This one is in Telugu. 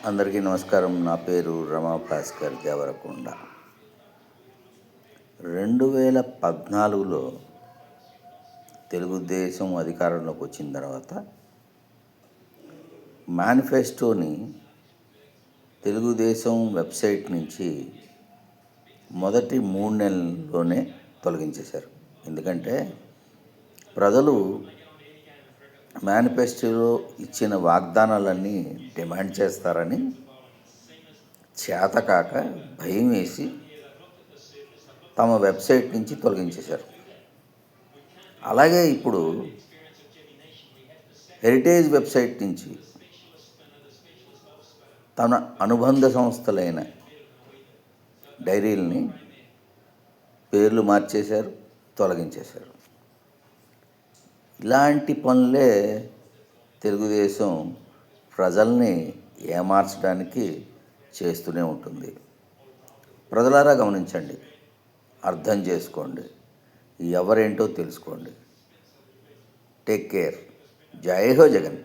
అందరికీ నమస్కారం. నా పేరు రమా భాస్కర్ దేవరకొండ. 2014లో తెలుగుదేశం అధికారంలోకి వచ్చిన తర్వాత మేనిఫెస్టోని తెలుగుదేశం వెబ్సైట్ నుంచి మొదటి 3 నెలల్లోనే తొలగించేశారు. ఎందుకంటే ప్రజలు మేనిఫెస్టోలో ఇచ్చిన వాగ్దానాలన్నీ డిమాండ్ చేస్తారని చేతకాక భయం వేసి తమ వెబ్సైట్ నుంచి తొలగించేశారు. అలాగే ఇప్పుడు హెరిటేజ్ వెబ్సైట్ నుంచి తన అనుబంధ సంస్థలైన డైరీలని పేర్లు మార్చేశారు, తొలగించేశారు. ఇలాంటి పనులే తెలుగుదేశం ప్రజల్ని ఏమార్చడానికి చేస్తూనే ఉంటుంది. ప్రజలారా గమనించండి, అర్థం చేసుకోండి, ఎవరేంటో తెలుసుకోండి. Take care. జై హో జగన్.